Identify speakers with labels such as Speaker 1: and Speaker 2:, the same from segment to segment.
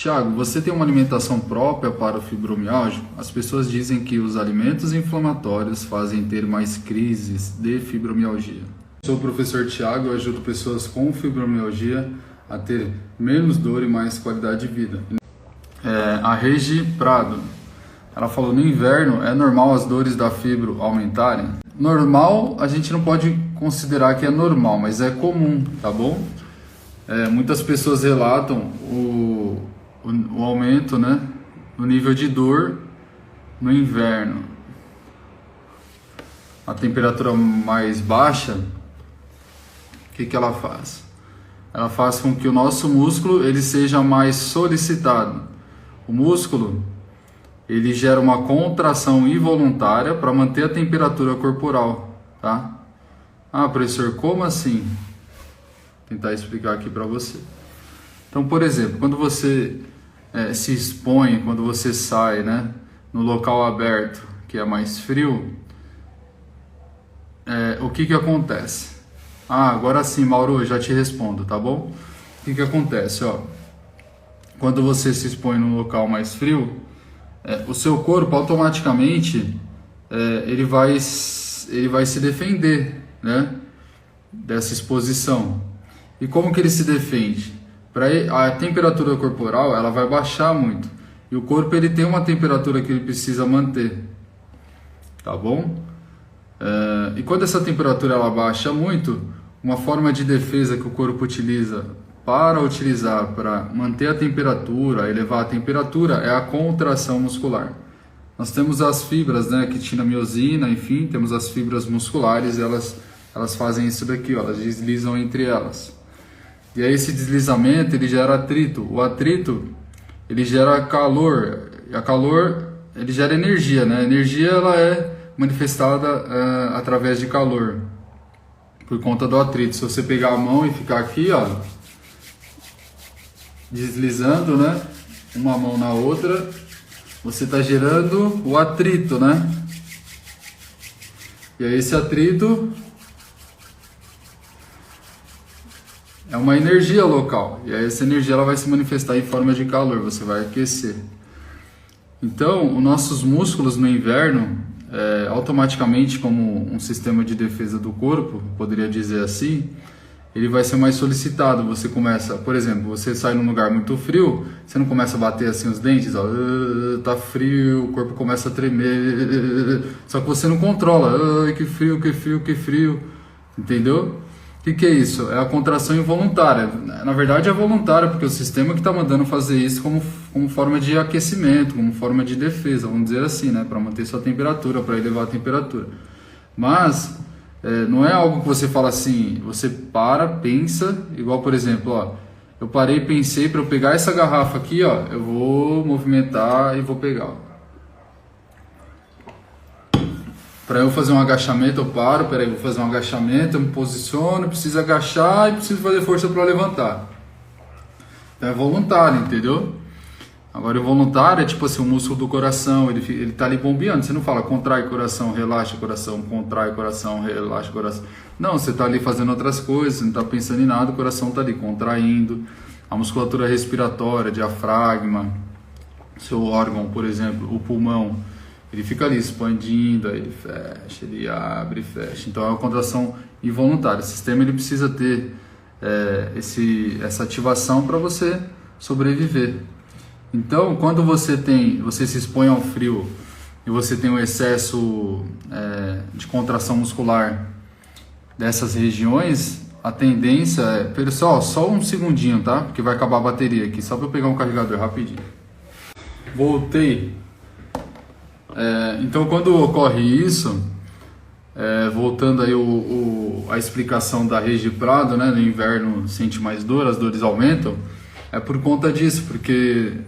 Speaker 1: Tiago, você tem uma alimentação própria para o fibromialgia? As pessoas dizem que os alimentos inflamatórios fazem ter mais crises de fibromialgia. Sou o professor Tiago, eu ajudo pessoas com fibromialgia a ter menos dor e mais qualidade de vida. A Regi Prado, ela falou, no inverno é normal as dores da fibro aumentarem? Normal, a gente não pode considerar que é normal, mas é comum, tá bom? Muitas pessoas relatam o aumento, né, no nível de dor no inverno. A temperatura mais baixa, o que ela faz? Ela faz com que o nosso músculo ele seja mais solicitado. O músculo ele gera uma contração involuntária para manter a temperatura corporal, tá? Ah, professor, como assim? Vou tentar explicar aqui para você. Então, por exemplo, quando você se expõe, quando você sai, né, no local aberto, que é mais frio, o que acontece? Ah, agora sim, Mauro, eu já te respondo, tá bom? O que acontece? Ó, quando você se expõe num local mais frio, o seu corpo automaticamente ele vai se defender, né, dessa exposição. E como que ele se defende? A temperatura corporal ela vai baixar muito e o corpo ele tem uma temperatura que ele precisa manter, tá bom? E quando essa temperatura ela baixa muito, uma forma de defesa que o corpo utiliza para manter a temperatura, elevar a temperatura, é a contração muscular. Nós temos as fibras, né, quitina, miosina, enfim, temos as fibras musculares, elas fazem isso daqui, ó, elas deslizam entre elas. E aí esse deslizamento ele gera atrito. O atrito ele gera calor. E a calor ele gera energia, né? A energia ela é manifestada através de calor por conta do atrito. Se você pegar a mão e ficar aqui, ó, deslizando, né? Uma mão na outra, você está gerando o atrito, né? E aí esse atrito é uma energia local, e aí essa energia ela vai se manifestar em forma de calor, você vai aquecer. Então, os nossos músculos no inverno, automaticamente como um sistema de defesa do corpo, poderia dizer assim, ele vai ser mais solicitado. Você começa, por exemplo, você sai num lugar muito frio, você não começa a bater assim os dentes, ó, tá frio, o corpo começa a tremer, só que você não controla, que frio, que frio, que frio, entendeu? O que é isso? É a contração involuntária. Na verdade é voluntária, porque o sistema que está mandando fazer isso como forma de aquecimento, como forma de defesa, vamos dizer assim, né? Para manter sua temperatura, para elevar a temperatura. Mas não é algo que você fala assim, você para, pensa, igual por exemplo, ó, eu parei e pensei para eu pegar essa garrafa aqui, ó, eu vou movimentar e vou pegar, ó. Para eu fazer um agachamento, eu paro, peraí, vou fazer um agachamento, eu me posiciono, preciso agachar e preciso fazer força para levantar. Então é voluntário, entendeu? Agora o voluntário é tipo assim, o músculo do coração, ele tá ali bombeando, você não fala contrai coração, relaxa coração, contrai coração, relaxa coração. Não, você tá ali fazendo outras coisas, você não tá pensando em nada, o coração tá ali contraindo, a musculatura respiratória, diafragma, seu órgão, por exemplo, o pulmão, ele fica ali expandindo, aí ele fecha, ele abre e fecha. Então é uma contração involuntária. O sistema ele precisa ter essa ativação para você sobreviver. Então, quando você se expõe ao frio e você tem um excesso de contração muscular dessas regiões, a tendência é... Pessoal, só um segundinho, tá? Porque vai acabar a bateria aqui, só para eu pegar um carregador rapidinho. Voltei. Então, quando ocorre isso, voltando aí a explicação da Regi Prado, né, no inverno sente mais dor, as dores aumentam, é por conta disso, porque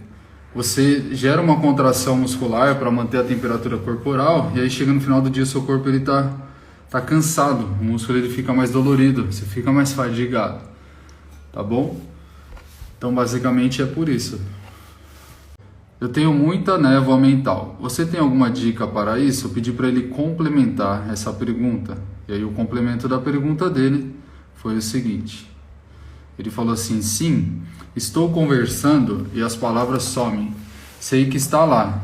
Speaker 1: você gera uma contração muscular para manter a temperatura corporal, e aí chega no final do dia, seu corpo ele tá cansado, o músculo ele fica mais dolorido, você fica mais fadigado, tá bom? Então, basicamente é por isso. Eu tenho muita névoa mental. Você tem alguma dica para isso? Eu pedi para ele complementar essa pergunta. E aí o complemento da pergunta dele foi o seguinte. Ele falou assim: sim, estou conversando e as palavras somem. Sei que está lá.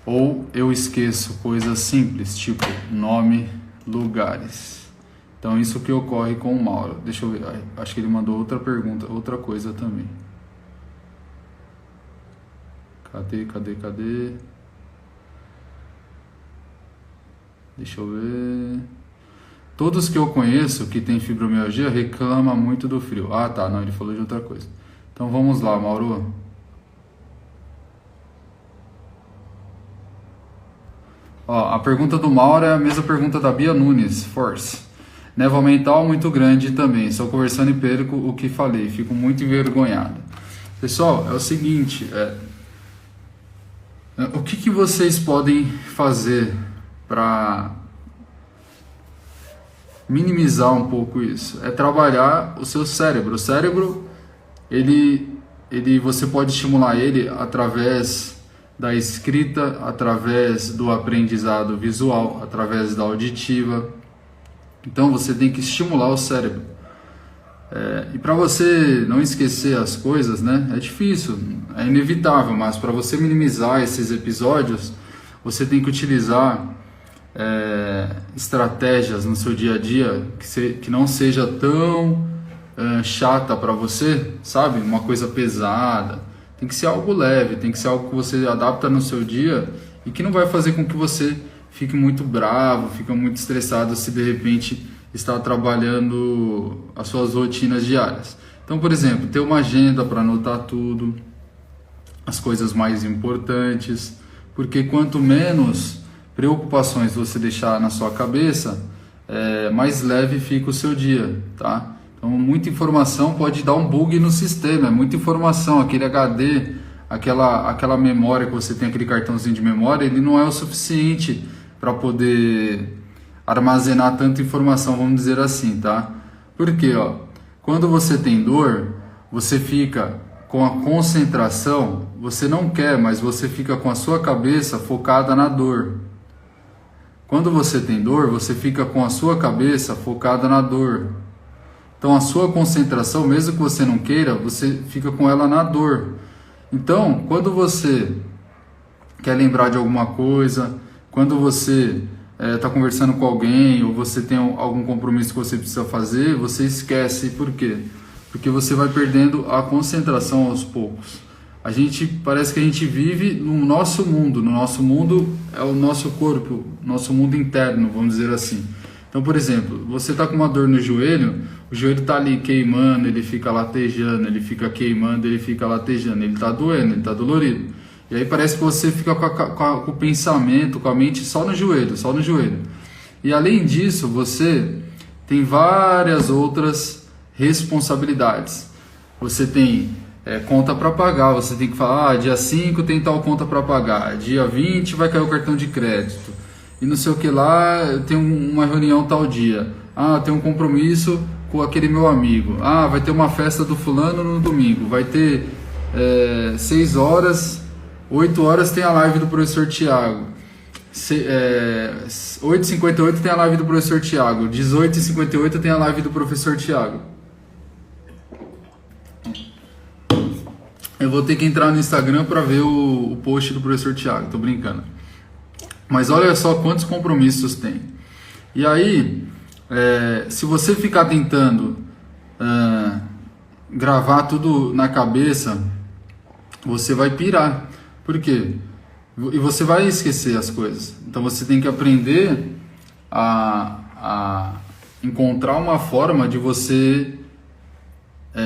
Speaker 1: Ou eu esqueço coisas simples, tipo nome, lugares. Então isso que ocorre com o Mauro. Deixa eu ver, acho que ele mandou outra pergunta, outra coisa também. Cadê? Deixa eu ver. Todos que eu conheço que tem fibromialgia reclamam muito do frio. Ah, tá, não, ele falou de outra coisa. Então vamos lá, Mauro. Ó, a pergunta do Mauro é a mesma pergunta da Bia Nunes, Force. Névoa mental muito grande também. Estou conversando e perco o que falei. Fico muito envergonhado. Pessoal, é o seguinte. O que vocês podem fazer para minimizar um pouco isso? É trabalhar o seu cérebro. O cérebro, você pode estimular ele através da escrita, através do aprendizado visual, através da auditiva. Então você tem que estimular o cérebro. E para você não esquecer as coisas, né? É difícil, é inevitável, mas para você minimizar esses episódios, você tem que utilizar estratégias no seu dia a dia que não seja tão chata para você, sabe? Uma coisa pesada. Tem que ser algo leve, tem que ser algo que você adapta no seu dia e que não vai fazer com que você fique muito bravo, fique muito estressado se de repente está trabalhando as suas rotinas diárias. Então, por exemplo, ter uma agenda para anotar tudo, as coisas mais importantes, porque quanto menos preocupações você deixar na sua cabeça, mais leve fica o seu dia, tá? Então, muita informação pode dar um bug no sistema, é muita informação, aquele HD, aquela memória que você tem, aquele cartãozinho de memória, ele não é o suficiente para poder armazenar tanta informação, vamos dizer assim, tá? Porque, quando você tem dor, você fica com a concentração, você não quer, mas você fica com a sua cabeça focada na dor. Quando você tem dor, você fica com a sua cabeça focada na dor. Então a sua concentração, mesmo que você não queira, você fica com ela na dor. Então, quando você quer lembrar de alguma coisa, quando você está conversando com alguém ou você tem algum compromisso que você precisa fazer, você esquece. Por quê? Porque você vai perdendo a concentração aos poucos. Parece que a gente vive no nosso mundo é o nosso corpo, nosso mundo interno, vamos dizer assim. Então, por exemplo, você está com uma dor no joelho, o joelho está ali queimando, ele fica latejando, ele fica queimando, ele fica latejando, ele está doendo, ele está dolorido. E aí parece que você fica com o pensamento, com a mente só no joelho, só no joelho. E além disso, você tem várias outras responsabilidades. Você tem conta para pagar, você tem que falar, dia 5 tem tal conta para pagar, dia 20 vai cair o cartão de crédito. E não sei o que lá, tem uma reunião tal dia. Tem um compromisso com aquele meu amigo. Vai ter uma festa do fulano no domingo. Vai ter 6 horas, 8 horas tem a live do professor Tiago. 8h58 tem a live do professor Tiago. 18h58 tem a live do professor Tiago. Eu vou ter que entrar no Instagram para ver o post do professor Tiago. Tô brincando. Mas olha só quantos compromissos tem. E aí, se você ficar tentando gravar tudo na cabeça, você vai pirar. Por quê? E você vai esquecer as coisas. Então você tem que aprender a encontrar uma forma de você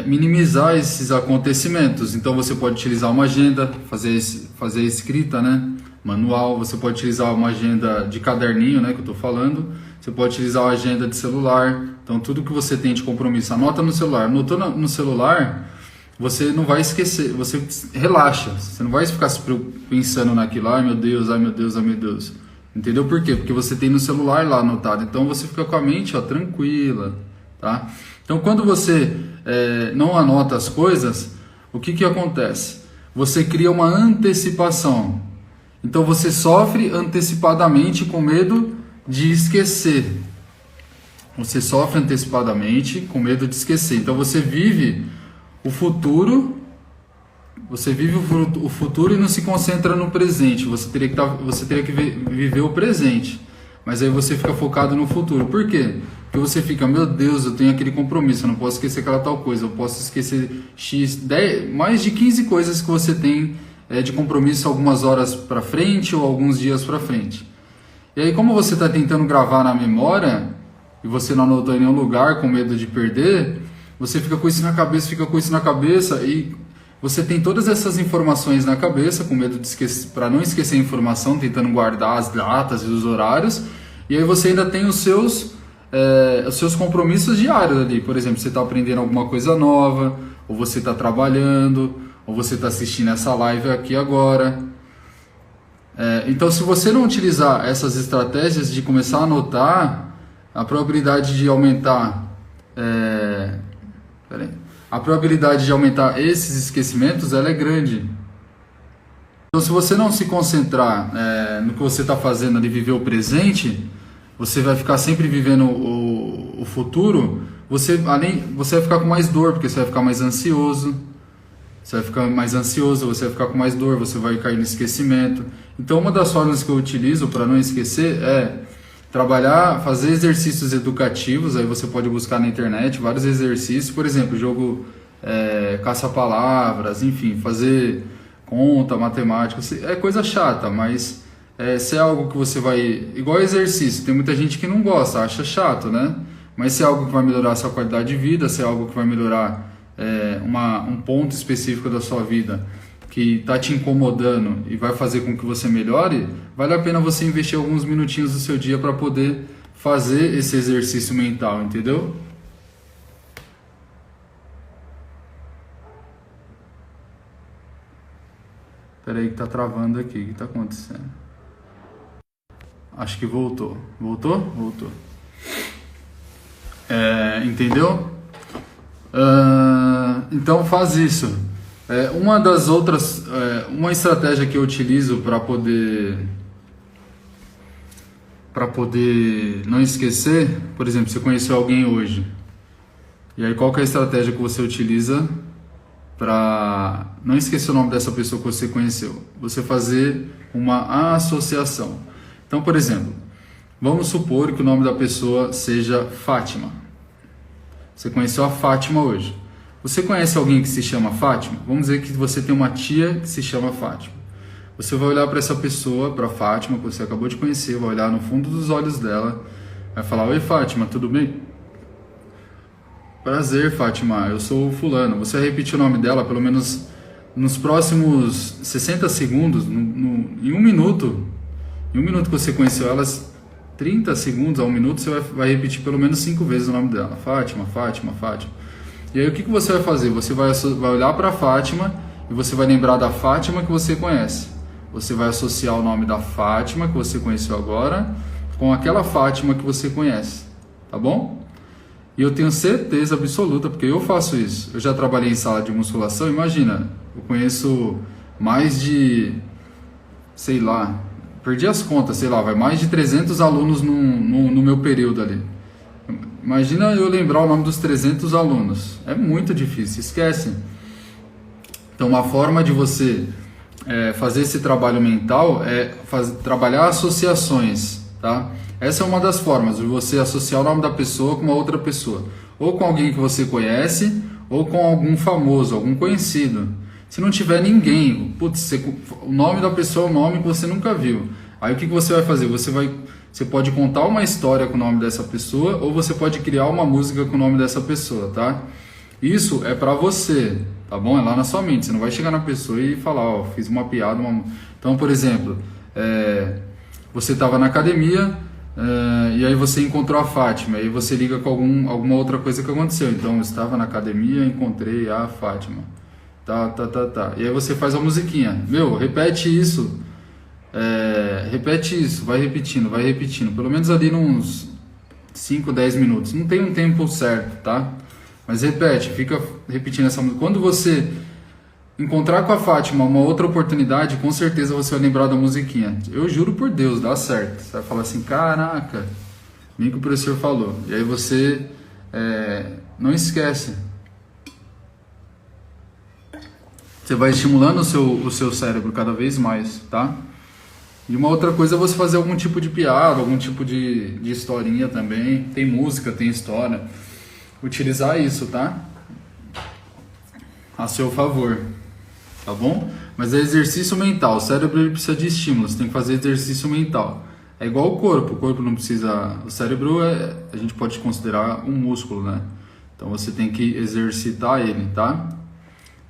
Speaker 1: minimizar esses acontecimentos. Então você pode utilizar uma agenda, fazer escrita, né? Manual, você pode utilizar uma agenda de caderninho, né, que eu estou falando, você pode utilizar uma agenda de celular. Então tudo que você tem de compromisso, anota no celular. Anotou no celular, você não vai esquecer, você relaxa, você não vai ficar pensando naquilo, ai meu Deus, ai meu Deus, ai meu Deus. Entendeu por quê? Porque você tem no celular lá anotado, então você fica com a mente tranquila, tá? Então quando você não anota as coisas, o que acontece? Você cria uma antecipação. Então você sofre antecipadamente com medo de esquecer. Você sofre antecipadamente com medo de esquecer. Então você vive o futuro, você vive o futuro e não se concentra no presente. Você teria que viver o presente. Mas aí você fica focado no futuro. Por quê? Porque você fica, meu Deus, eu tenho aquele compromisso, eu não posso esquecer aquela tal coisa, eu posso esquecer mais de 15 coisas que você tem de compromisso algumas horas para frente ou alguns dias para frente. E aí, como você está tentando gravar na memória e você não anotou em nenhum lugar com medo de perder, você fica com isso na cabeça, e você tem todas essas informações na cabeça com medo de esquecer, para não esquecer a informação, tentando guardar as datas e os horários, e aí você ainda tem os seus compromissos diários ali. Por exemplo, você está aprendendo alguma coisa nova, ou você está trabalhando, ou você está assistindo essa live aqui agora. Então, se você não utilizar essas estratégias de começar a anotar, a probabilidade de aumentar esses esquecimentos, ela é grande. Então, se você não se concentrar no que você está fazendo ali, viver o presente, você vai ficar sempre vivendo o futuro. Você vai ficar com mais dor, porque você vai ficar mais ansioso. Você vai ficar com mais dor, você vai cair no esquecimento. Então, uma das formas que eu utilizo para não esquecer é trabalhar, fazer exercícios educativos. Aí você pode buscar na internet vários exercícios, por exemplo, jogo caça-palavras, enfim, fazer conta, matemática. É coisa chata, mas se é algo que você vai... Igual exercício, tem muita gente que não gosta, acha chato, né? Mas se é algo que vai melhorar a sua qualidade de vida, se é algo que vai melhorar um ponto específico da sua vida que está te incomodando e vai fazer com que você melhore, vale a pena você investir alguns minutinhos do seu dia para poder fazer esse exercício mental, entendeu? Espera aí que tá travando aqui, o que tá acontecendo? Acho que voltou. Voltou? Voltou. Entendeu? Então faz isso. Uma estratégia que eu utilizo para poder não esquecer, por exemplo, você conheceu alguém hoje, e aí qual que é a estratégia que você utiliza para não esquecer o nome dessa pessoa que você conheceu? Você fazer uma associação. Então, por exemplo, vamos supor que o nome da pessoa seja Fátima. Você conheceu a Fátima hoje. Você conhece alguém que se chama Fátima? Vamos dizer que você tem uma tia que se chama Fátima. Você vai olhar para essa pessoa, para a Fátima, que você acabou de conhecer, vai olhar no fundo dos olhos dela, vai falar: oi Fátima, tudo bem? Prazer, Fátima, eu sou o fulano. Você vai repetir o nome dela pelo menos nos próximos 60 segundos, em um minuto. Em um minuto que você conheceu elas, 30 segundos a um minuto, você vai repetir pelo menos 5 vezes o nome dela. Fátima, Fátima, Fátima. E aí o que você vai fazer? Você vai olhar para a Fátima e você vai lembrar da Fátima que você conhece. Você vai associar o nome da Fátima que você conheceu agora com aquela Fátima que você conhece. Tá bom? E eu tenho certeza absoluta, porque eu faço isso. Eu já trabalhei em sala de musculação, imagina, eu conheço mais de, sei lá, perdi as contas, sei lá, vai mais de 300 alunos no meu período ali. Imagina eu lembrar o nome dos 300 alunos. É muito difícil, esquece. Então, uma forma de você fazer esse trabalho mental é trabalhar associações, tá? Essa é uma das formas de você associar o nome da pessoa com uma outra pessoa. Ou com alguém que você conhece, ou com algum famoso, algum conhecido. Se não tiver ninguém, o nome da pessoa é um nome que você nunca viu. Aí o que você vai fazer? Você pode contar uma história com o nome dessa pessoa, ou você pode criar uma música com o nome dessa pessoa, tá? Isso é pra você, tá bom? É lá na sua mente. Você não vai chegar na pessoa e falar, fiz uma piada. Então, por exemplo, você estava na academia e aí você encontrou a Fátima, e aí você liga com alguma outra coisa que aconteceu. Então, eu estava na academia e encontrei a Fátima. Tá. E aí você faz a musiquinha. Repete isso. Repete isso, vai repetindo, pelo menos ali uns 5, 10 minutos, não tem um tempo certo, tá? Mas fica repetindo essa música. Quando você encontrar com a Fátima uma outra oportunidade, com certeza você vai lembrar da musiquinha. Eu juro por Deus, dá certo. Você vai falar assim: caraca, nem que o professor falou. E aí você não esquece. Você vai estimulando o seu cérebro cada vez mais, tá? E uma outra coisa é você fazer algum tipo de piada, algum tipo de historinha também. Tem música, tem história. Utilizar isso, tá? A seu favor, tá bom? Mas é exercício mental. O cérebro ele precisa de estímulos, tem que fazer exercício mental. É igual o corpo não precisa... O cérebro a gente pode considerar um músculo, né? Então você tem que exercitar ele, tá?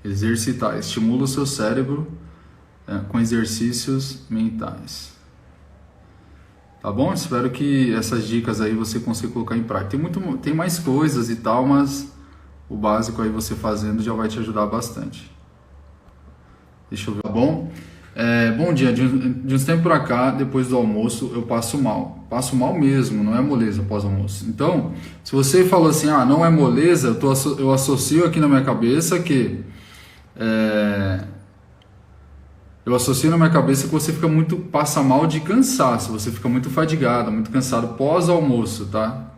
Speaker 1: Exercitar, estimula o seu cérebro com exercícios mentais. Tá bom? Espero que essas dicas aí você consiga colocar em prática. Tem mais coisas e tal, mas o básico aí você fazendo já vai te ajudar bastante. Deixa eu ver, tá bom? Bom dia, de uns tempos pra cá, depois do almoço, eu passo mal. Passo mal mesmo, não é moleza após-almoço. Então, se você falou assim, não é moleza, eu associo aqui na minha cabeça que... Eu associo na minha cabeça que você passa mal de cansaço, você fica muito fadigado, muito cansado pós-almoço, tá?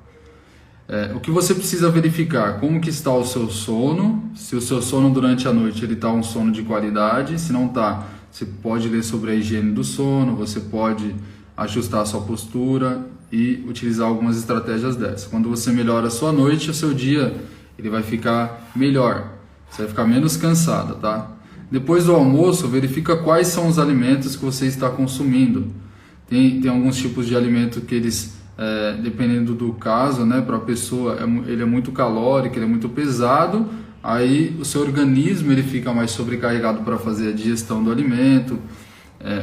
Speaker 1: O que você precisa verificar, como que está o seu sono, se o seu sono durante a noite ele está um sono de qualidade, se não está, você pode ler sobre a higiene do sono, você pode ajustar a sua postura e utilizar algumas estratégias dessas. Quando você melhora a sua noite, o seu dia ele vai ficar melhor, você vai ficar menos cansado, tá? Depois do almoço, verifica quais são os alimentos que você está consumindo. Tem alguns tipos de alimento que eles, dependendo do caso, né, para a pessoa, ele é muito calórico, ele é muito pesado, aí o seu organismo ele fica mais sobrecarregado para fazer a digestão do alimento,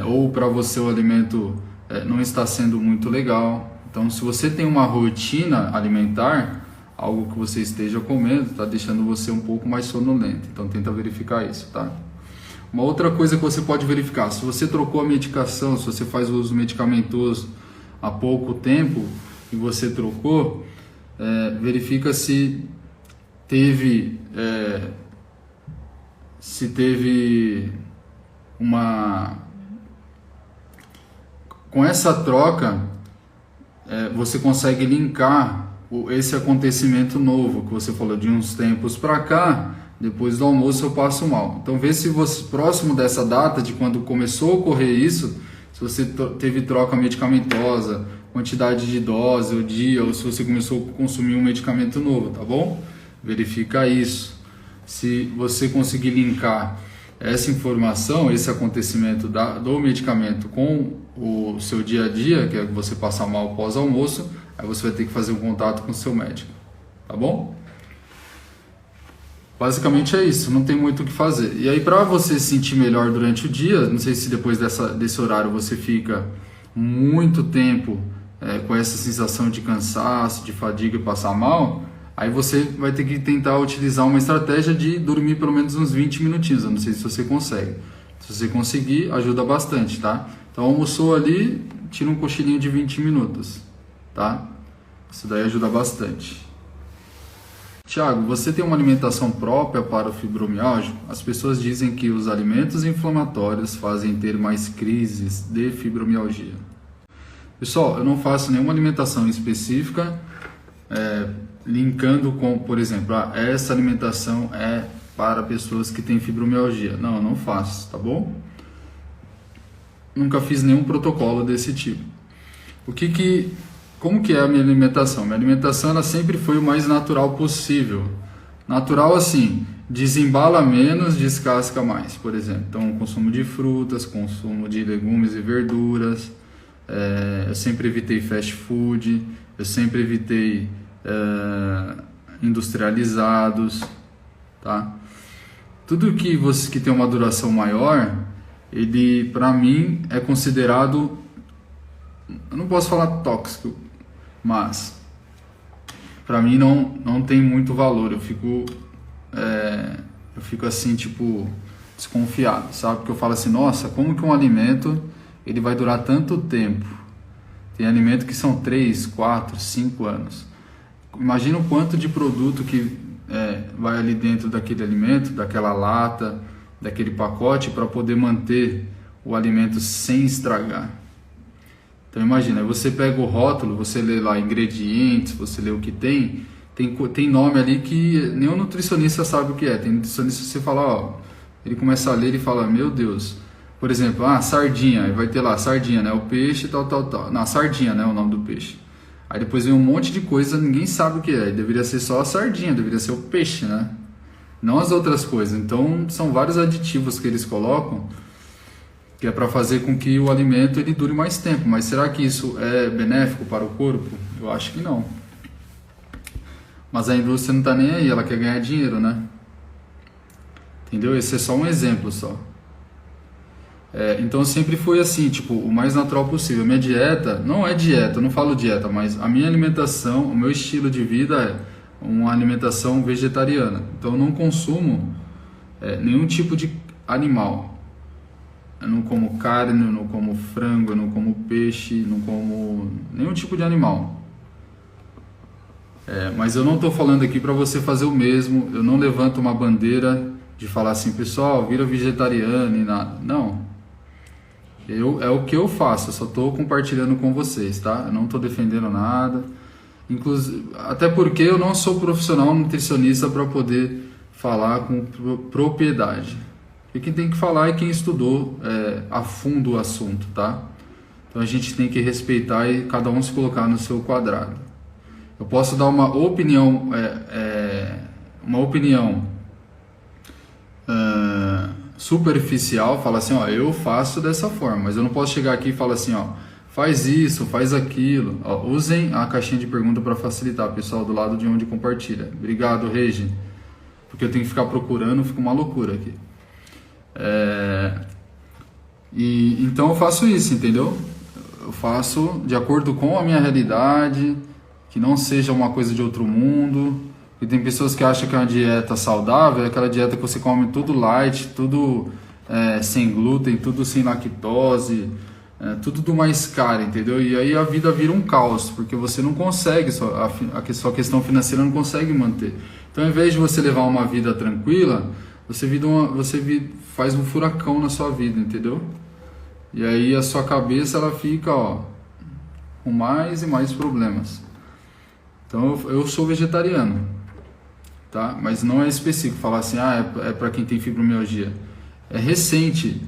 Speaker 1: ou para você o alimento não está sendo muito legal. Então, se você tem uma rotina alimentar, algo que você esteja comendo, está deixando você um pouco mais sonolento. Então, tenta verificar isso, tá? Uma outra coisa que você pode verificar, se você trocou a medicação, se você faz uso medicamentoso há pouco tempo e você trocou, verifica se teve uma... Com essa troca, você consegue linkar esse acontecimento novo que você falou de uns tempos para cá. Depois do almoço eu passo mal. Então vê se você, próximo dessa data, de quando começou a ocorrer isso, se você teve troca medicamentosa, quantidade de dose, o dia, ou se você começou a consumir um medicamento novo, tá bom? Verifica isso. Se você conseguir linkar essa informação, esse acontecimento do medicamento com o seu dia a dia, que é você passar mal pós-almoço, aí você vai ter que fazer um contato com o seu médico, tá bom? Basicamente é isso, não tem muito o que fazer. E aí, para você se sentir melhor durante o dia, não sei se depois desse horário você fica muito tempo com essa sensação de cansaço, de fadiga e passar mal, aí você vai ter que tentar utilizar uma estratégia de dormir pelo menos uns 20 minutinhos. Eu não sei se você consegue. Se você conseguir, ajuda bastante, tá? Então, almoçou ali, tira um cochilinho de 20 minutos, tá? Isso daí ajuda bastante. Tiago, você tem uma alimentação própria para o fibromialgia? As pessoas dizem que os alimentos inflamatórios fazem ter mais crises de fibromialgia. Pessoal, eu não faço nenhuma alimentação específica, linkando com, por exemplo, essa alimentação é para pessoas que têm fibromialgia. Não, eu não faço, tá bom? Nunca fiz nenhum protocolo desse tipo. Como que é a minha alimentação? Minha alimentação ela sempre foi o mais natural possível. Natural assim, desembala menos, descasca mais, por exemplo. Então, consumo de frutas, consumo de legumes e verduras. Eu sempre evitei fast food, eu sempre evitei industrializados, tá? Tudo que tem uma duração maior, ele, para mim, é considerado, eu não posso falar tóxico, mas para mim não tem muito valor. Eu fico assim, tipo, desconfiado, sabe? Porque eu falo assim, nossa, como que um alimento ele vai durar tanto tempo? Tem alimento que são 3, 4, 5 anos. Imagina o quanto de produto que vai ali dentro daquele alimento, daquela lata, daquele pacote, para poder manter o alimento sem estragar. Então imagina, você pega o rótulo, você lê lá ingredientes, você lê o que tem nome ali que nem o nutricionista sabe o que é. Tem nutricionista que você fala, ele começa a ler e fala, meu Deus, por exemplo, sardinha, aí vai ter lá, sardinha, né, o peixe, tal, não, sardinha, né, o nome do peixe. Aí depois vem um monte de coisa, ninguém sabe o que é, deveria ser só a sardinha, deveria ser o peixe, né, não as outras coisas. Então são vários aditivos que eles colocam, que é para fazer com que o alimento ele dure mais tempo, mas será que isso é benéfico para o corpo? Eu acho que não. Mas a indústria não está nem aí, ela quer ganhar dinheiro, né? Entendeu? Esse é só um exemplo só. Então sempre foi assim, tipo, o mais natural possível. A minha dieta, não é dieta, eu não falo dieta, mas a minha alimentação, o meu estilo de vida é uma alimentação vegetariana. Então eu não consumo nenhum tipo de animal. Eu não como carne, eu não como frango, eu não como peixe, não como nenhum tipo de animal. Mas eu não estou falando aqui para você fazer o mesmo. Eu não levanto uma bandeira de falar assim, pessoal, vira vegetariano e nada. Não. É o que eu faço, eu só estou compartilhando com vocês, tá? Eu não estou defendendo nada. Inclusive, até porque eu não sou profissional nutricionista para poder falar com propriedade. E quem tem que falar é quem estudou a fundo o assunto, tá? Então a gente tem que respeitar e cada um se colocar no seu quadrado. Eu posso dar uma opinião, superficial, falar assim, ó, eu faço dessa forma, mas eu não posso chegar aqui e falar assim, ó, faz isso, faz aquilo. Ó, usem a caixinha de pergunta para facilitar, pessoal, do lado de onde compartilha. Obrigado, Regi, porque eu tenho que ficar procurando, fica uma loucura aqui. Então eu faço isso, entendeu? Eu faço de acordo com a minha realidade, que não seja uma coisa de outro mundo. E tem pessoas que acham que é uma dieta saudável, é aquela dieta que você come tudo light, tudo sem glúten, tudo sem lactose, tudo do mais caro, entendeu? E aí a vida vira um caos, porque você não consegue, a sua questão financeira não consegue manter. Então ao invés de você levar uma vida tranquila, você faz um furacão na sua vida, entendeu? E aí a sua cabeça ela fica com mais e mais problemas. Então eu sou vegetariano, tá? Mas não é específico falar assim, é para quem tem fibromialgia. É recente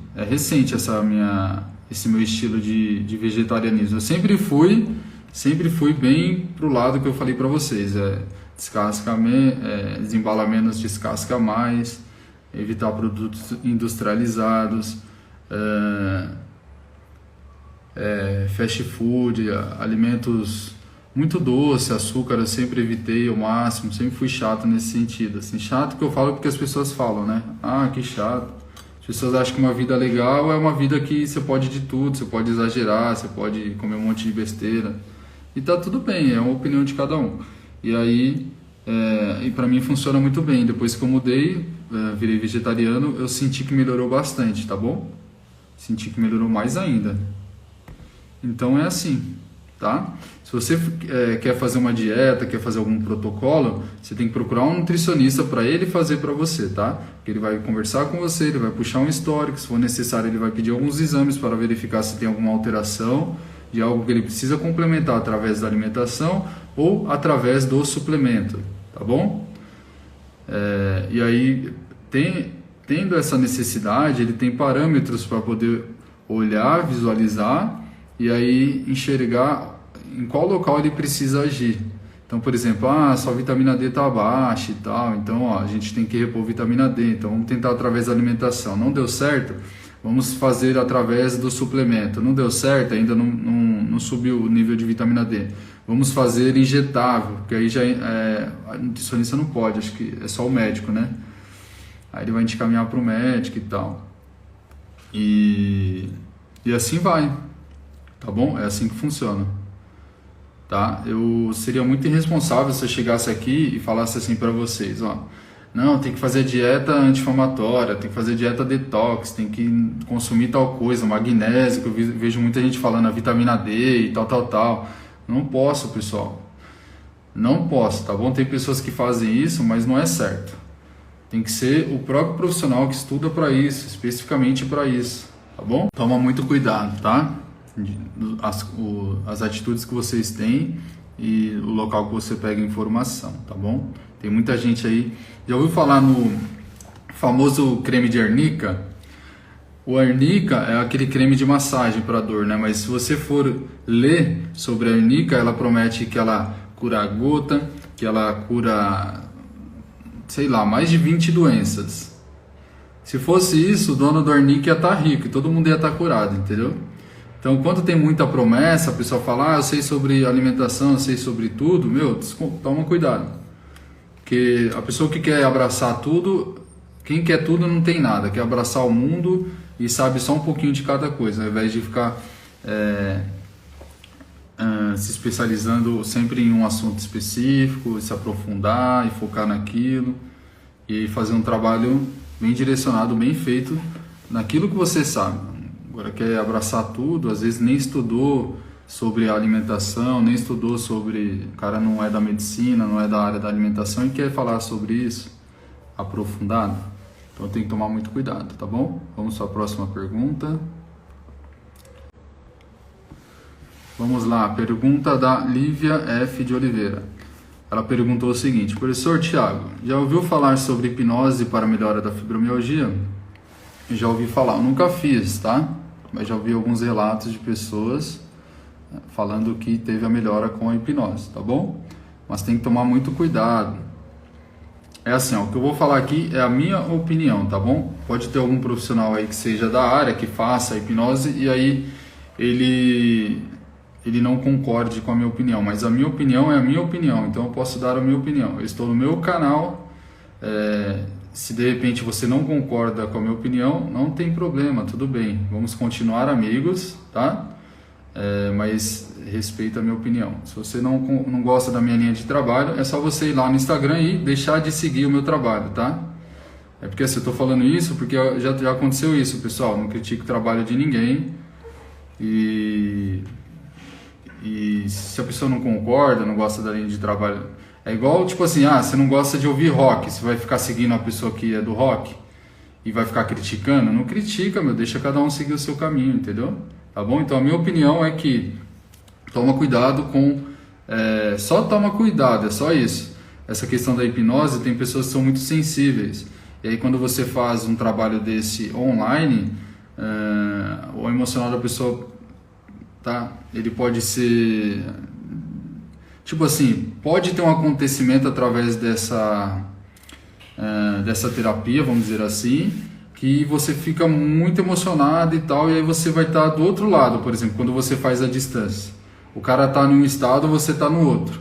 Speaker 1: esse meu estilo de vegetarianismo. Eu sempre fui bem pro lado que eu falei para vocês, desembala menos, descasca mais, evitar produtos industrializados, fast food, alimentos muito doce, açúcar eu sempre evitei ao máximo, sempre fui chato nesse sentido. Assim, chato que eu falo porque as pessoas falam, né? Que chato. As pessoas acham que uma vida legal é uma vida que você pode de tudo, você pode exagerar, você pode comer um monte de besteira. E tá tudo bem, é uma opinião de cada um. E aí, e pra mim funciona muito bem. Depois que eu mudei, virei vegetariano, eu senti que melhorou bastante, tá bom? Senti que melhorou mais ainda. Então é assim, tá? Se você quer fazer uma dieta, quer fazer algum protocolo, você tem que procurar um nutricionista para ele fazer para você, tá? Porque ele vai conversar com você, ele vai puxar um histórico, se for necessário ele vai pedir alguns exames para verificar se tem alguma alteração de algo que ele precisa complementar através da alimentação ou através do suplemento, tá bom? E aí, tendo essa necessidade, ele tem parâmetros para poder olhar, visualizar e aí enxergar em qual local ele precisa agir. Então, por exemplo, sua vitamina D está baixa e tal, então a gente tem que repor vitamina D, então vamos tentar através da alimentação. Não deu certo? Vamos fazer através do suplemento. Não deu certo? Ainda não subiu o nível de vitamina D. Vamos fazer injetável, porque aí já a nutricionista não pode, acho que é só o médico, né? Aí ele vai te encaminhar para o médico e tal. E assim vai, tá bom? É assim que funciona. Tá? Eu seria muito irresponsável se eu chegasse aqui e falasse assim para vocês, não, tem que fazer dieta anti-inflamatória, tem que fazer dieta detox, tem que consumir tal coisa, magnésio, que eu vejo muita gente falando, a vitamina D e tal. Não posso, pessoal. Não posso, tá bom? Tem pessoas que fazem isso, mas não é certo. Tem que ser o próprio profissional que estuda para isso, especificamente para isso, tá bom? Toma muito cuidado, tá? As atitudes que vocês têm e o local que você pega informação, tá bom? Tem muita gente aí, já ouviu falar no famoso creme de arnica. O arnica é aquele creme de massagem para dor, né? Mas se você for ler sobre a arnica, ela promete que ela cura a gota, que ela cura, sei lá, mais de 20 doenças. Se fosse isso, o dono do arnica ia estar rico e todo mundo ia estar curado, entendeu? Então, quando tem muita promessa, a pessoa fala, eu sei sobre alimentação, eu sei sobre tudo, toma cuidado. Porque a pessoa que quer abraçar tudo, quem quer tudo não tem nada, quer abraçar o mundo e sabe só um pouquinho de cada coisa, ao invés de ficar se especializando sempre em um assunto específico, se aprofundar e focar naquilo e fazer um trabalho bem direcionado, bem feito naquilo que você sabe. Agora quer abraçar tudo, às vezes nem estudou sobre a alimentação, nem estudou sobre... O cara não é da medicina, não é da área da alimentação e quer falar sobre isso aprofundado. Então tem que tomar muito cuidado, tá bom? Vamos para a próxima pergunta. Vamos lá, pergunta da Lívia F. de Oliveira. Ela perguntou o seguinte: professor Tiago, já ouviu falar sobre hipnose para melhora da fibromialgia? Eu já ouvi falar, eu nunca fiz, tá? Mas já ouvi alguns relatos de pessoas falando que teve a melhora com a hipnose, tá bom? Mas tem que tomar muito cuidado. É assim, ó, o que eu vou falar aqui é a minha opinião, tá bom? Pode ter algum profissional aí que seja da área, que faça a hipnose e aí ele não concorde com a minha opinião, mas a minha opinião é a minha opinião, então eu posso dar a minha opinião. Eu estou no meu canal, se de repente você não concorda com a minha opinião, não tem problema, tudo bem, vamos continuar amigos, tá? Mas respeita a minha opinião. Se você não gosta da minha linha de trabalho, é só você ir lá no Instagram e deixar de seguir o meu trabalho, tá? É porque assim, eu estou falando isso porque já aconteceu isso, pessoal, não critico o trabalho de ninguém e se a pessoa não concorda, não gosta da linha de trabalho, é igual tipo assim, você não gosta de ouvir rock, você vai ficar seguindo a pessoa que é do rock e vai ficar criticando? Não critica, deixa cada um seguir o seu caminho, entendeu? Tá bom? Então a minha opinião é que toma cuidado com, só toma cuidado, é só isso. Essa questão da hipnose, tem pessoas que são muito sensíveis, e aí quando você faz um trabalho desse online, o emocional da pessoa, tá? Ele pode ser, tipo assim, pode ter um acontecimento através dessa terapia, vamos dizer assim, que você fica muito emocionado e tal, e aí você vai estar do outro lado, por exemplo, quando você faz a distância. O cara está num estado, você está no outro.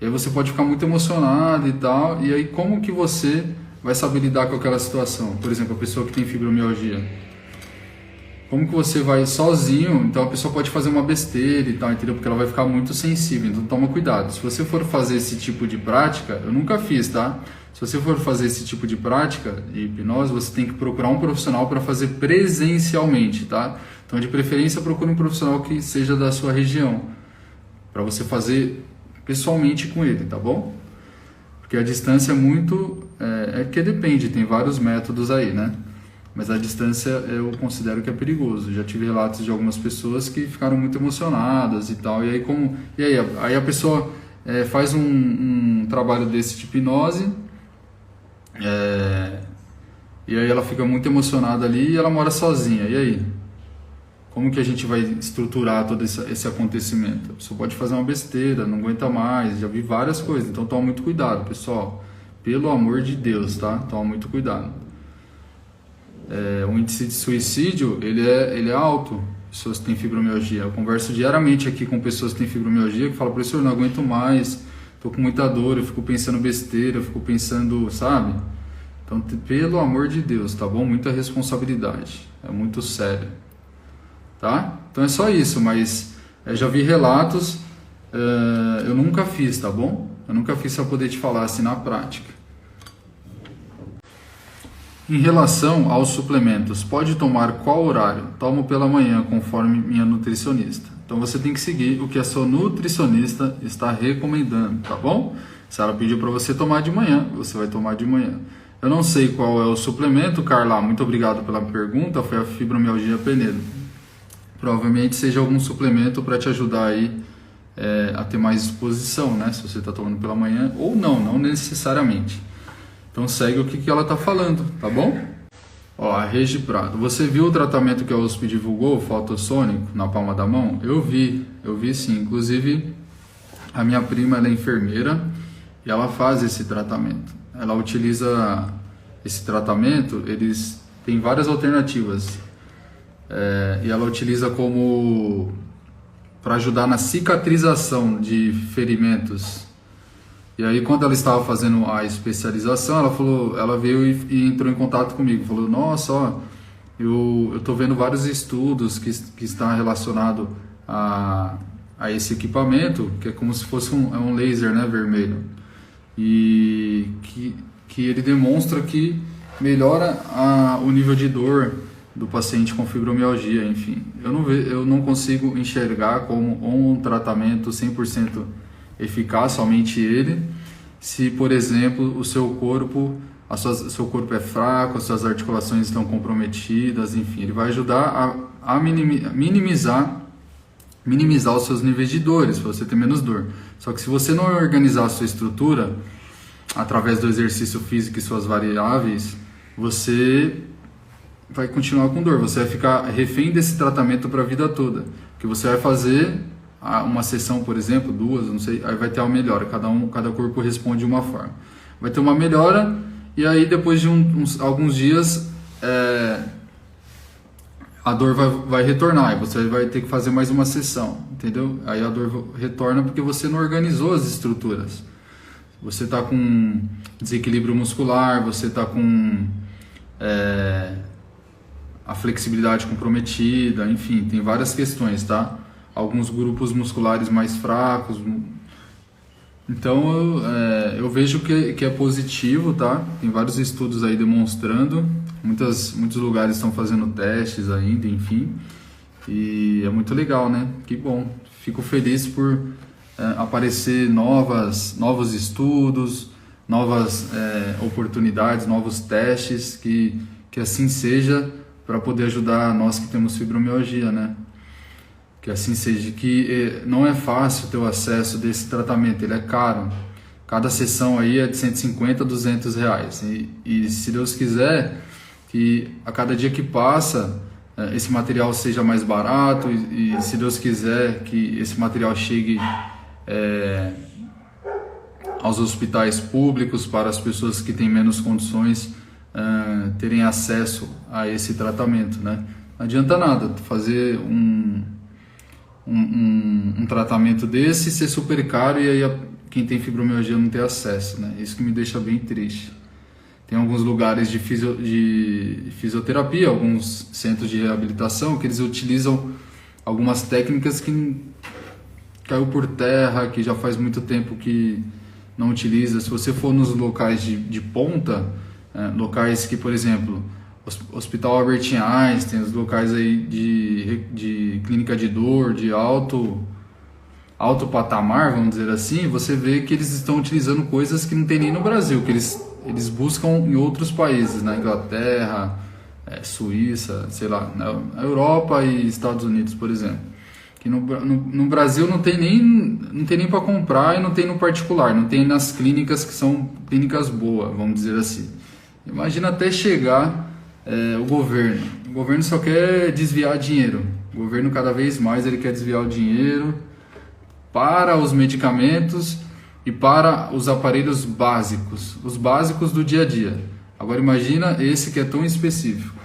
Speaker 1: E aí você pode ficar muito emocionado e tal, e aí como que você vai saber lidar com aquela situação? Por exemplo, a pessoa que tem fibromialgia. Como que você vai sozinho, então a pessoa pode fazer uma besteira e tal, entendeu? Porque ela vai ficar muito sensível, então toma cuidado. Se você for fazer esse tipo de prática, eu nunca fiz, tá? Se você for fazer esse tipo de prática de hipnose, você tem que procurar um profissional para fazer presencialmente, tá? Então, de preferência, procure um profissional que seja da sua região, para você fazer pessoalmente com ele, tá bom? Porque a distância é muito... que depende, tem vários métodos aí, né? Mas a distância eu considero que é perigoso. Já tive relatos de algumas pessoas que ficaram muito emocionadas e tal. E aí a pessoa faz um trabalho desse de hipnose, e aí ela fica muito emocionada ali e ela mora sozinha. E aí? Como que a gente vai estruturar todo esse acontecimento? A pessoa pode fazer uma besteira, não aguenta mais. Já vi várias coisas. Então toma muito cuidado, pessoal. Pelo amor de Deus, tá? Toma muito cuidado. O índice de suicídio ele é alto, pessoas que têm fibromialgia. Eu converso diariamente aqui com pessoas que têm fibromialgia que falam, professor, não aguento mais, tô com muita dor, eu fico pensando besteira, eu fico pensando, sabe? Então, pelo amor de Deus, tá bom? Muita responsabilidade, é muito sério, tá? Então é só isso, mas já vi relatos, eu nunca fiz, tá bom? Eu nunca fiz pra poder te falar assim na prática. Em relação aos suplementos, pode tomar qual horário? Tomo pela manhã, conforme minha nutricionista. Então você tem que seguir o que a sua nutricionista está recomendando, tá bom? Se ela pediu para você tomar de manhã, você vai tomar de manhã. Eu não sei qual é o suplemento, Carla, muito obrigado pela pergunta, foi a fibromialgia Penedo. Provavelmente seja algum suplemento para te ajudar aí a ter mais disposição, né? Se você está tomando pela manhã ou não necessariamente. Então segue o que ela tá falando, tá bom? Ó, a Regi Prado. Você viu o tratamento que a USP divulgou, o fotossônico, na palma da mão? Eu vi sim. Inclusive, a minha prima, ela é enfermeira e ela faz esse tratamento. Ela utiliza esse tratamento, eles têm várias alternativas. E ela utiliza como para ajudar na cicatrização de ferimentos. E aí, quando ela estava fazendo a especialização, ela veio e entrou em contato comigo, falou: nossa, ó, eu tô vendo vários estudos que estão relacionados a esse equipamento, que é como se fosse um laser, né, vermelho, e que ele demonstra que melhora o nível de dor do paciente com fibromialgia, enfim. Eu não consigo enxergar como um tratamento 100% eficaz, somente ele, se, por exemplo, o seu corpo é fraco, as suas articulações estão comprometidas, enfim. Ele vai ajudar a minimizar os seus níveis de dores, para você ter menos dor. Só que se você não organizar a sua estrutura, através do exercício físico e suas variáveis, você vai continuar com dor, você vai ficar refém desse tratamento para a vida toda, que você vai fazer uma sessão, por exemplo, 2, não sei, aí vai ter uma melhora, cada corpo responde de uma forma, vai ter uma melhora, e aí depois de alguns dias a dor vai retornar, e você vai ter que fazer mais uma sessão, entendeu? Aí a dor retorna porque você não organizou as estruturas, você está com desequilíbrio muscular, você está com a flexibilidade comprometida, enfim, tem várias questões, tá? Alguns grupos musculares mais fracos. Então eu vejo que é positivo, tá? Tem vários estudos aí demonstrando, muitos lugares estão fazendo testes ainda, enfim, e é muito legal, né? Que bom, fico feliz por aparecer novos estudos, novas oportunidades, novos testes, que assim seja, para poder ajudar nós que temos fibromialgia, né? Que assim seja, que não é fácil ter o acesso desse tratamento, ele é caro. Cada sessão aí é de 150 a 200 reais. E se Deus quiser, que a cada dia que passa, esse material seja mais barato, e se Deus quiser que esse material chegue aos hospitais públicos, para as pessoas que têm menos condições terem acesso a esse tratamento, né? Não adianta nada fazer um tratamento desse ser super caro e aí quem tem fibromialgia não ter acesso, né? Isso que me deixa bem triste. Tem alguns lugares de fisioterapia, alguns centros de reabilitação, que eles utilizam algumas técnicas que caiu por terra, que já faz muito tempo que não utiliza. Se você for nos locais de ponta, locais que, por exemplo, Hospital Albert Einstein, os locais aí de clínica de dor, de alto patamar, vamos dizer assim, você vê que eles estão utilizando coisas que não tem nem no Brasil, que eles buscam em outros países, na Inglaterra, Suíça, sei lá, na Europa e Estados Unidos, por exemplo. Que no Brasil não tem nem para comprar, e não tem no particular, não tem nas clínicas que são clínicas boas, vamos dizer assim. Imagina até chegar o governo só quer desviar dinheiro, o governo cada vez mais ele quer desviar o dinheiro para os medicamentos e para os aparelhos básicos, os básicos do dia a dia. Agora imagina esse que é tão específico,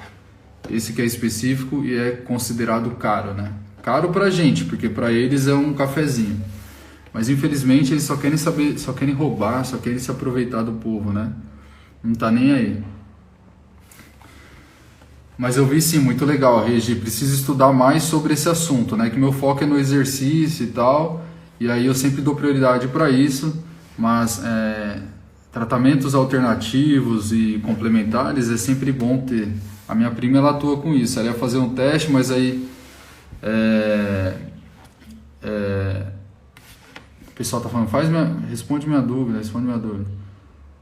Speaker 1: esse que é específico e é considerado caro, né? Caro pra gente, porque pra eles é um cafezinho, mas infelizmente eles só querem roubar, só querem se aproveitar do povo, né? Não tá nem aí. Mas eu vi sim, muito legal, Regi, preciso estudar mais sobre esse assunto, né? Que meu foco é no exercício e tal, e aí eu sempre dou prioridade para isso, mas tratamentos alternativos e complementares é sempre bom ter. A minha prima, ela atua com isso, ela ia fazer um teste, mas aí o pessoal tá falando, responde minha dúvida.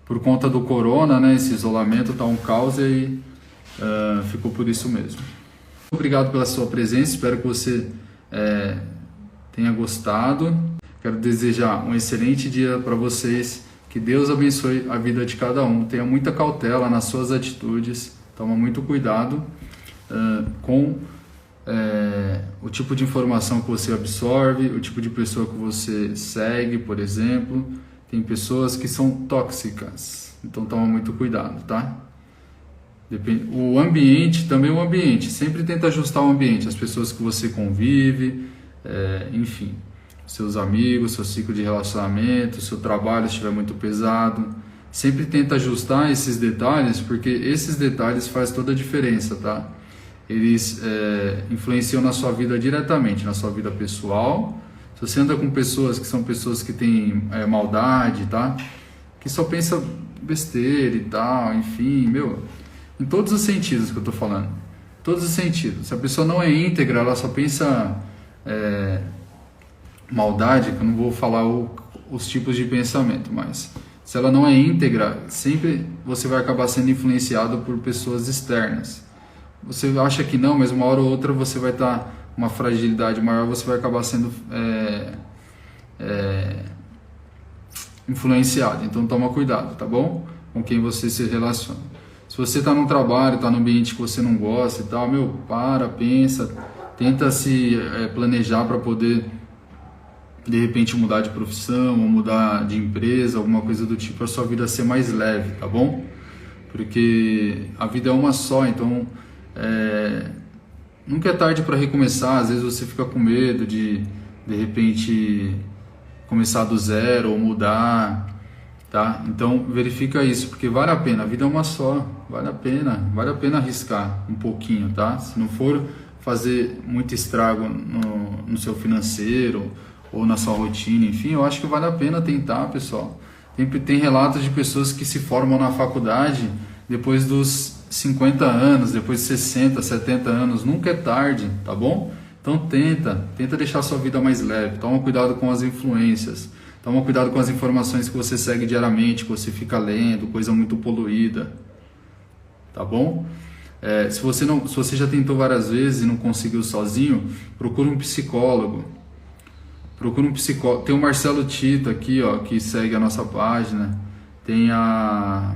Speaker 1: Por conta do corona, né, esse isolamento tá um caos e aí ficou por isso mesmo. Obrigado pela sua presença, espero que você tenha gostado. Quero desejar um excelente dia para vocês, que Que Deus abençoe a vida de cada um. Tenha muita cautela nas suas atitudes. Toma muito cuidado com o tipo de informação que você absorve, o tipo de pessoa que você segue, por exemplo. Tem pessoas que são tóxicas, então toma muito cuidado, tá? O ambiente, também o ambiente, sempre tenta ajustar o ambiente, as pessoas que você convive, enfim, seus amigos, seu ciclo de relacionamento, seu trabalho se estiver muito pesado, sempre tenta ajustar esses detalhes, porque esses detalhes fazem toda a diferença, tá? Eles influenciam na sua vida diretamente, na sua vida pessoal. Se você anda com pessoas que são pessoas que têm maldade, tá? Que só pensa besteira e tal, enfim, em todos os sentidos que eu tô falando. Todos os sentidos. Se a pessoa não é íntegra, ela só pensa maldade, que eu não vou falar os tipos de pensamento, mas se ela não é íntegra, sempre você vai acabar sendo influenciado por pessoas externas. Você acha que não, mas uma hora ou outra você vai estar uma fragilidade maior, você vai acabar sendo influenciado. Então toma cuidado, tá bom? Com quem você se relaciona. Se você está num trabalho, está num ambiente que você não gosta e tal, pensa, tenta se planejar para poder de repente mudar de profissão ou mudar de empresa, alguma coisa do tipo, para a sua vida ser mais leve, tá bom? Porque a vida é uma só, então nunca é tarde para recomeçar. Às vezes você fica com medo de repente começar do zero ou mudar, tá? Então verifica isso, porque vale a pena, a vida é uma só, vale a pena arriscar um pouquinho, tá? Se não for fazer muito estrago no seu financeiro ou na sua rotina, enfim, eu acho que vale a pena tentar, pessoal. Tem relatos de pessoas que se formam na faculdade depois dos 50 anos, depois de 60, 70 anos, nunca é tarde, tá bom? Então tenta deixar a sua vida mais leve, toma cuidado com as influências, toma cuidado com as informações que você segue diariamente, que você fica lendo, coisa muito poluída, tá bom? Se você já tentou várias vezes e não conseguiu sozinho, procura um psicólogo. Tem o Marcelo Tito aqui, ó, que segue a nossa página, tem a